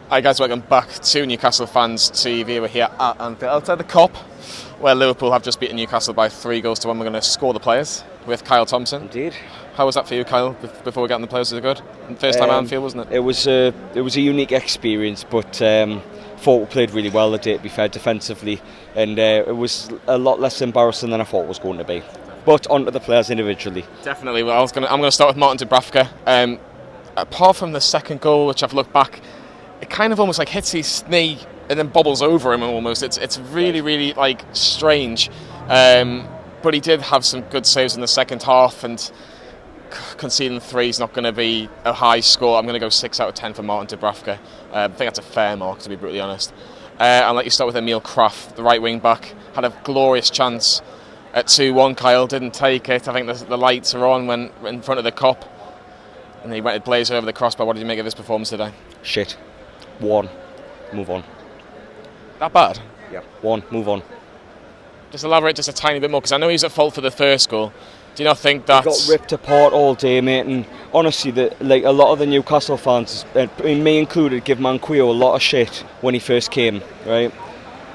Hi guys, welcome back to Newcastle Fans TV. We're here at Anfield, outside the Cop, where Liverpool have just beaten Newcastle by 3-1. We're going to score the players with Kyle Thompson. Indeed. How was that for you, Kyle? Before we get on the players, was it good? First time at Anfield, wasn't it? It was a unique experience, but thought we played really well the day, to be fair, defensively, and it was a lot less embarrassing than I thought it was going to be. But on to the players individually. Definitely. Well, I'm going to start with Martin Dubravka. Apart from the second goal, which I've looked back, it kind of almost like hits his knee and then bobbles over him almost. It's really, really like strange. But he did have some good saves in the second half, and conceding 3 is not going to be a high score. I'm going to go 6 out of 10 for Martin Dubravka. I think that's a fair mark, to be brutally honest. I'll let you start with Emil Kraft, the right wing back. Had a glorious chance at 2-1. Kyle didn't take it. I think the lights are on when in front of the Cop, and he went to blaze over the crossbar. What did you make of his performance today? Shit. 1. Move on. That bad? Yeah. 1. Move on. Just elaborate just a tiny bit more, because I know he's at fault for the first goal. Do you not think that... He got ripped apart all day, mate, and honestly, a lot of the Newcastle fans, me included, give Manquillo a lot of shit when he first came, right?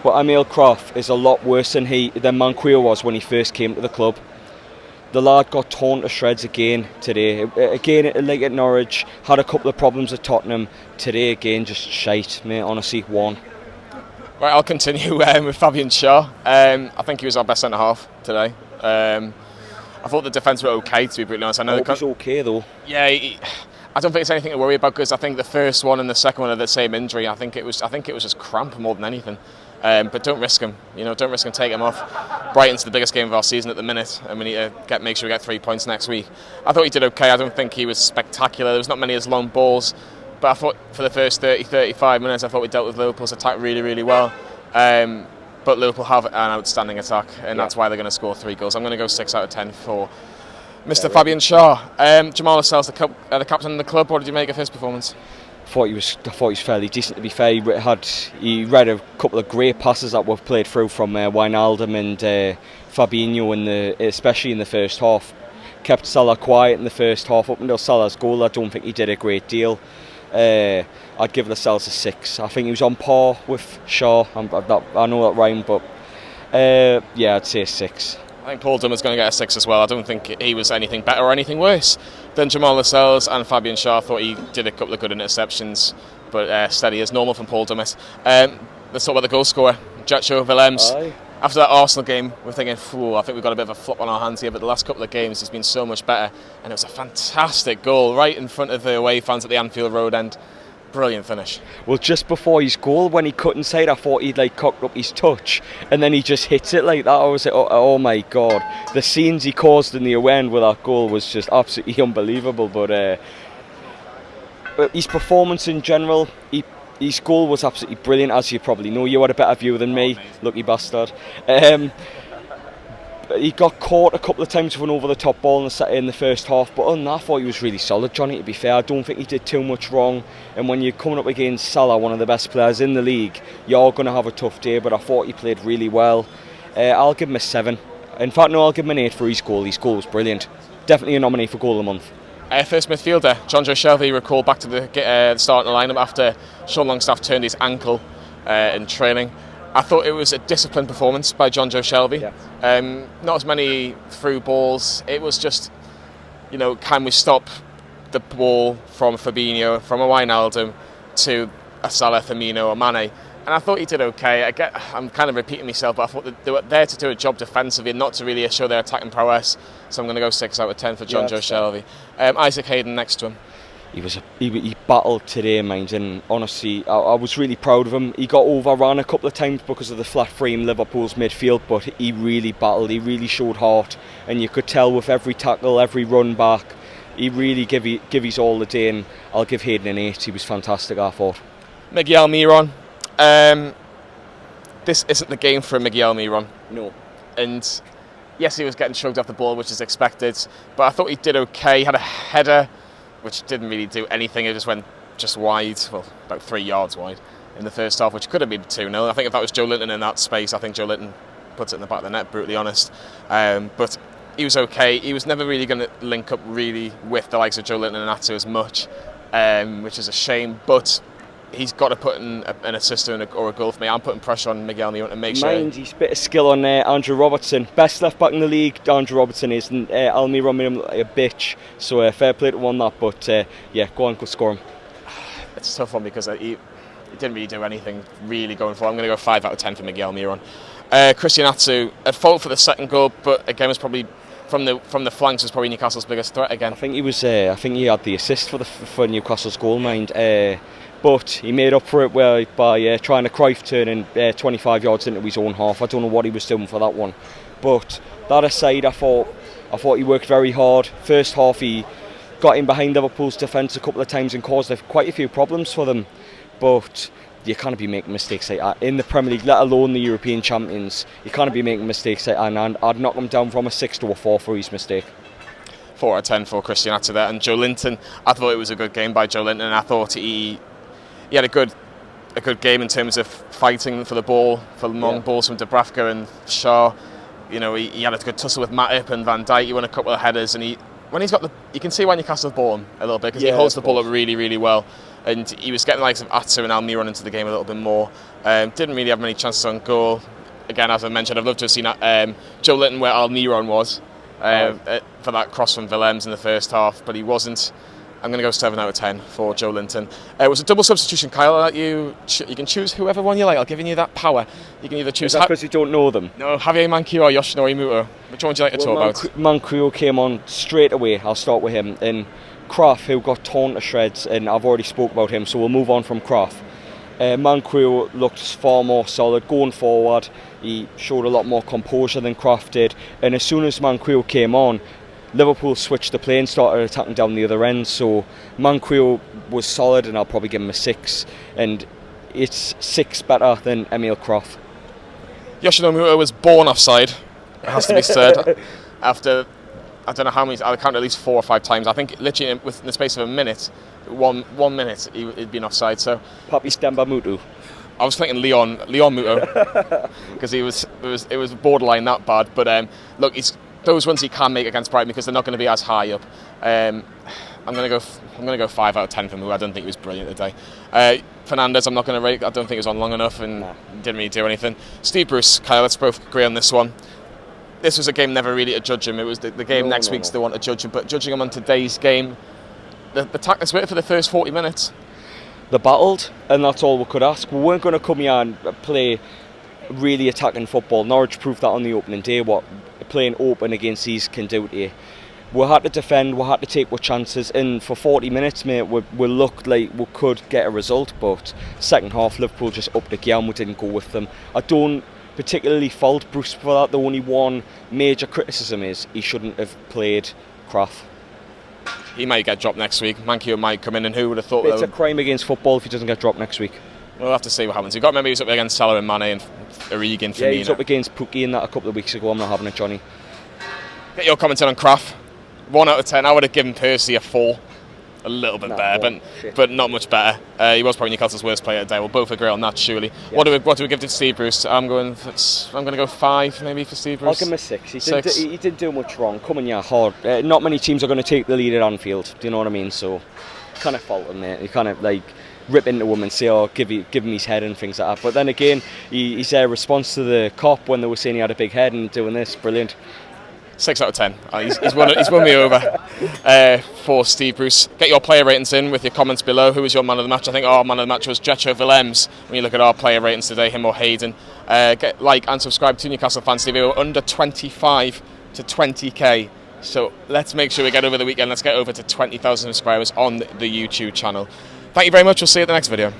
But Emil Kraft is a lot worse than Manquillo was when he first came to the club. The lad got torn to shreds again today. Again, like at Norwich, had a couple of problems at Tottenham. Today, again, just shite, mate, honestly, 1. Right, I'll continue with Fabian Schär. I think he was our best centre-half today. I thought the defence were okay, to be brutally honest. I know it was okay, though. Yeah, I don't think it's anything to worry about, because I think the first one and the second one are the same injury. I think it was just cramp more than anything. But don't risk him. Don't risk him. Take him off. Brighton's the biggest game of our season at the minute, and we need to make sure we get 3 points next week. I thought he did okay. I don't think he was spectacular. There was not many as long balls, but I thought for the first 30-35 minutes, I thought we dealt with Liverpool's attack really, really well. But Liverpool have an outstanding attack, and that's why they're going to score 3 goals. I'm going to go 6 out of 10 for Mr. Fabian Schär. Jamal Lascelles, the captain of the club. What did you make of his performance? I thought he was fairly decent, to be fair. He read a couple of great passes that were played through from Wijnaldum and Fabinho, especially in the first half. Kept Salah quiet in the first half. Up until Salah's goal, I don't think he did a great deal. I'd give Lascelles a 6. I think he was on par with Shaw. I know that rhymed, but yeah, I'd say a 6. I think Paul Dummer's going to get a 6 as well. I don't think he was anything better or anything worse than Jamal Lascelles, and Fabian Schär. I thought he did a couple of good interceptions, but steady as normal from Paul Dummett. Let's talk about the goal scorer, Joshua Willems. After that Arsenal game, we're thinking, I think we've got a bit of a flop on our hands here, but the last couple of games he's been so much better, and it was a fantastic goal right in front of the away fans at the Anfield Road end. Brilliant finish. Well, just before his goal, when he cut inside, I thought he'd cocked up his touch, and then he just hits it like that. I was like, oh my God. The scenes he caused in the away end with that goal was just absolutely unbelievable. But his performance in general, his goal was absolutely brilliant, as you probably know. You had a better view than me, lucky bastard. He got caught a couple of times with an over-the-top ball in the first half, but on that, I thought he was really solid, Jonny, to be fair. I don't think he did too much wrong, and when you're coming up against Salah, one of the best players in the league, you're going to have a tough day, but I thought he played really well. I'll give him a 7. In fact, no, I'll give him an 8 for his goal. His goal was brilliant. Definitely a nominee for Goal of the Month. First midfielder, Jonjo Shelvey, recalled back to the starting lineup after Sean Longstaff turned his ankle in training. I thought it was a disciplined performance by Jonjo Shelvey. Yeah. Not as many through balls. It was just, can we stop the ball from Fabinho, from a Wijnaldum to a Salah, Firmino or Mane? And I thought he did okay. I'm kind of repeating myself, but I thought they were there to do a job defensively and not to really show their attacking prowess. So I'm going to go 6 out of 10 for Jonjo Shelvey. Isaac Hayden next to him. He battled today, mind, and honestly, I was really proud of him. He got overrun a couple of times because of the flat frame Liverpool's midfield, but he really battled. He really showed heart, and you could tell with every tackle, every run back, he really give his all the day. And I'll give Hayden an 8. He was fantastic, I thought. Miguel Miron. This isn't the game for Miguel Miron. No. And yes, he was getting shrugged off the ball, which is expected, but I thought he did okay. He had a header which didn't really do anything. It just went wide, about 3 yards wide in the first half, which could have been 2-0. I think if that was Joe Linton in that space, I think Joe Linton puts it in the back of the net, brutally honest. But he was okay. He was never really going to link up really with the likes of Joe Linton and Atsu as much, which is a shame. But he's got to put in an assist or a goal for me. I'm putting pressure on Miguel Miron to make sure. Mind he's a bit of skill on Andrew Robertson. Best left back in the league, Andrew Robertson is. And Almiron made him look like a bitch. So fair play to him on that. But yeah, go on, go score him. It's a tough one because he didn't really do anything really going forward. I'm going to go 5 out of 10 for Miguel Miron. Christian Atsu at fault for the second goal, but again was probably from the flanks was probably Newcastle's biggest threat again. I think he was. I think he had the assist for Newcastle's goal, mind. But he made up for it by trying to Cruyff turning 25 yards into his own half. I don't know what he was doing for that one. But that aside, I thought he worked very hard. First half he got in behind Liverpool's defence a couple of times and caused quite a few problems for them. But you can't be making mistakes like that in the Premier League, let alone the European champions. You can't be making mistakes like that, and I'd knock him down from a 6 to a 4 for his mistake. 4 out of 10 for Christian Atsu there. And Joe Linton, I thought it was a good game by Joe Linton, and I thought he had a good game in terms of fighting for the ball, for long balls from Dubravka and Shaw. You know, he had a good tussle with Matip and Van Dijk. He won a couple of headers, and you can see why Newcastle bought him a little bit because he holds the ball up really, really well. And he was getting the likes of Atsu and Almiron into the game a little bit more. Didn't really have many chances on goal. Again, as I mentioned, I'd love to have seen Joe Linton where Almiron was for that cross from Willems in the first half, but he wasn't. I'm going to go 7 out of 10 for Joe Linton. It was a double substitution, Kyle. You can choose whoever one you like. I'll give you that power. You can either choose... Is that because you don't know them? No, Javier Manquillo or Yoshinori Muto. Which one would you like to talk about? Manquillo came on straight away. I'll start with him. And Kraft, who got torn to shreds, and I've already spoke about him, so we'll move on from Kraft. Manquillo looked far more solid going forward. He showed a lot more composure than Kraft did. And as soon as Manquillo came on, Liverpool switched the play and started attacking down the other end. So Manquillo was solid, and I'll probably give him a 6. And it's 6 better than Emil Kraft. Yoshinori Muto was born offside, it has to be said. After, I don't know how many, I counted at least 4 or 5 times. I think literally within the space of a minute, one minute, he'd been offside. So Papi Stemba Mutu. I was thinking Leon Muto because it was borderline that bad. But look, those ones he can make against Brighton because they're not going to be as high up. I'm going to go 5 out of 10 for Muto. I don't think he was brilliant today. Fernandes, I'm not going to rate. I don't think he was on long enough and didn't really do anything. Steve Bruce, Kyle, let's both agree on this one. This was a game never really to judge him. It was the game next week's the one to judge him. But judging him on today's game, the tactics were for the first 40 minutes. They battled, and that's all we could ask. We weren't going to come here and play really attacking football. Norwich proved that on the opening day, what playing open against these can do to you. We had to defend, we had to take our chances, and for 40 minutes, mate, we looked like we could get a result, but second half, Liverpool just upped the game, we didn't go with them. I don't particularly fault Bruce for that. The only one major criticism is he shouldn't have played Kraft. He might get dropped next week. Manquillo might come in, and who would have thought it's a crime against football if he doesn't get dropped next week. We'll have to see what happens. You've got to remember he was up against Salah and Mane and Origi and Firmino. Yeah, he was up against Pukki in that a couple of weeks ago. I'm not having it, Jonny. Get your comments on Kraft. 1 out of 10. I would have given Percy a 4. A little bit better, but not much better. He was probably Newcastle's worst player today. We'll both agree on that, surely. Yes. What do we give to Steve Bruce? I'm going to go 5 maybe for Steve Bruce. I'll give him a 6. He didn't do much wrong. Coming here hard. Not many teams are going to take the lead at Anfield. Do you know what I mean? So, kind of fault him, mate. You kind of like rip into him and say, "Oh, give him his head" and things like that. But then again, he's a response to the cop when they were saying he had a big head and doing this. Brilliant. 6 out of 10. He's won me over for Steve Bruce. Get your player ratings in with your comments below. Who was your man of the match? I think our man of the match was Jecho Willems. When you look at our player ratings today, him or Hayden. Like and subscribe to Newcastle Fans TV. We're under 25 to 20k. So let's make sure we get over the weekend. Let's get over to 20,000 subscribers on the YouTube channel. Thank you very much. We'll see you at the next video.